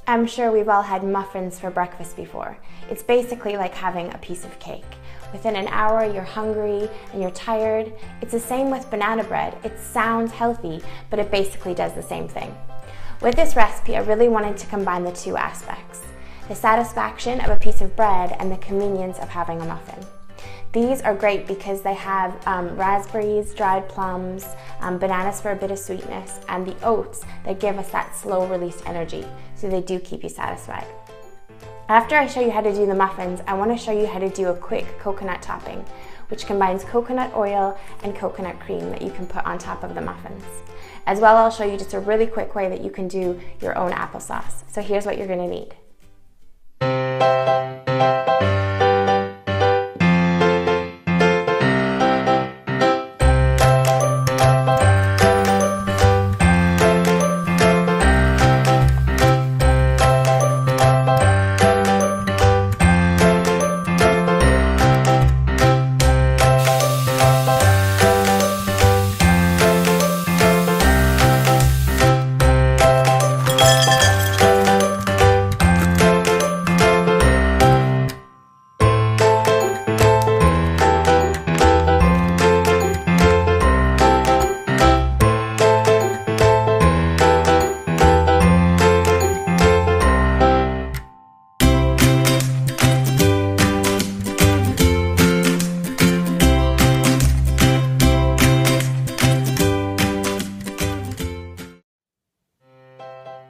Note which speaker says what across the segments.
Speaker 1: I'm sure we've all had muffins for breakfast before. It's basically like having a piece of cake. Within an hour, you're hungry and you're tired. It's the same with banana bread. It sounds healthy, but it basically does the same thing. With this recipe, I really wanted to combine the two aspects: the satisfaction of a piece of bread and the convenience of having a muffin. These are great because they have raspberries, dried plums, bananas for a bit of sweetness, and the oats that give us that slow release energy, so they do keep you satisfied. After I show you how to do the muffins, I want to show you how to do a quick coconut topping, which combines coconut oil and coconut cream that you can put on top of the muffins. As well, I'll show you just a really quick way that you can do your own applesauce. So here's what you're going to need.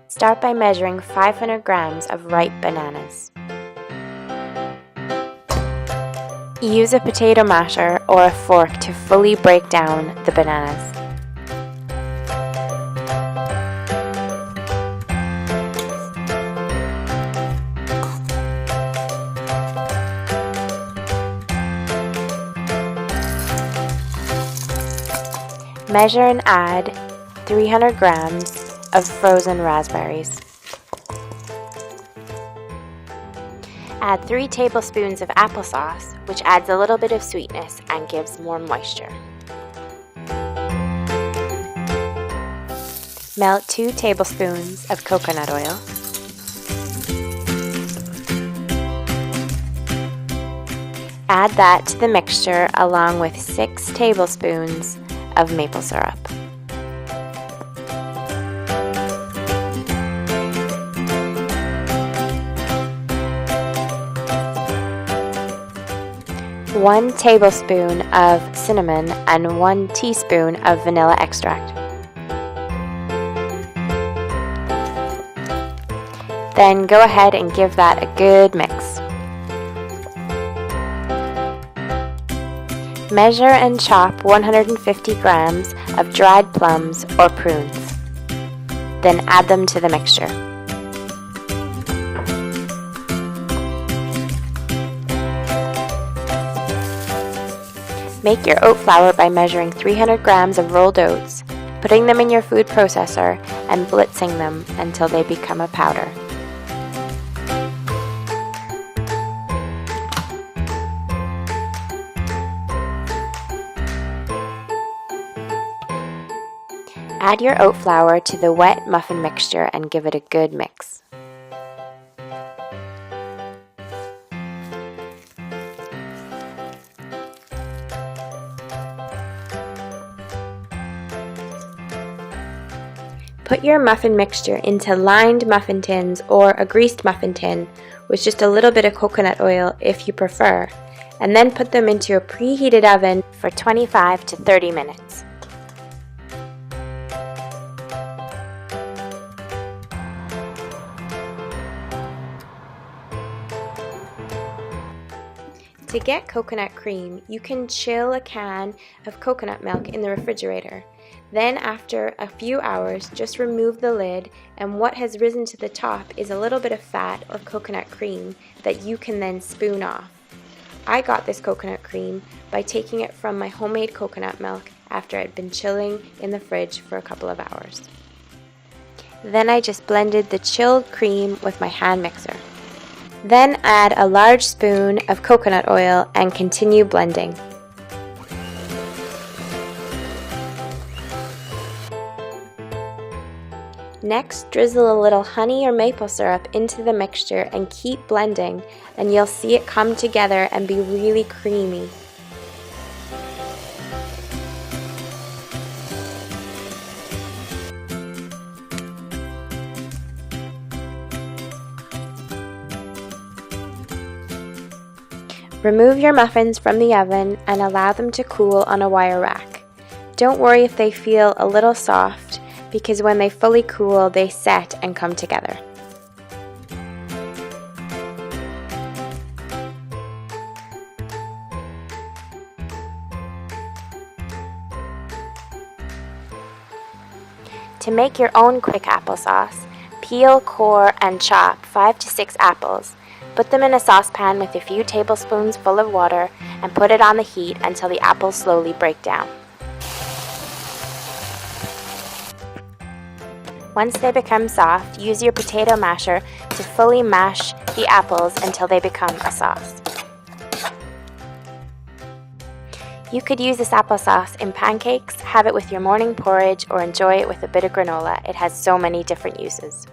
Speaker 1: Start by measuring 500 grams of ripe bananas. Use a potato masher or a fork to fully break down the bananas. Measure and add 300 grams of frozen raspberries. Add 3 tablespoons of applesauce, which adds a little bit of sweetness and gives more moisture. Melt 2 tablespoons of coconut oil. Add that to the mixture along with 6 tablespoons of maple syrup. One tablespoon of cinnamon and 1 teaspoon of vanilla extract. Then go ahead and give that a good mix. Measure and chop 150 grams of dried plums or prunes. Then add them to the mixture. Make your oat flour by measuring 300 grams of rolled oats, putting them in your food processor, and blitzing them until they become a powder. Add your oat flour to the wet muffin mixture and give it a good mix. Put your muffin mixture into lined muffin tins or a greased muffin tin with just a little bit of coconut oil if you prefer, and then put them into a preheated oven for 25 to 30 minutes. To get coconut cream, you can chill a can of coconut milk in the refrigerator. Then after a few hours, just remove the lid, and what has risen to the top is a little bit of fat or coconut cream that you can then spoon off. I got this coconut cream by taking it from my homemade coconut milk after it had been chilling in the fridge for a couple of hours. Then I just blended the chilled cream with my hand mixer. Then add a large spoon of coconut oil and continue blending. Next, drizzle a little honey or maple syrup into the mixture and keep blending, and you'll see it come together and be really creamy. Remove your muffins from the oven and allow them to cool on a wire rack. Don't worry if they feel a little soft, because when they fully cool, they set and come together. To make your own quick applesauce, peel, core, and chop 5 to 6 apples. Put them in a saucepan with a few tablespoons full of water and put it on the heat until the apples slowly break down. Once they become soft, use your potato masher to fully mash the apples until they become a sauce. You could use this applesauce in pancakes, have it with your morning porridge, or enjoy it with a bit of granola. It has so many different uses.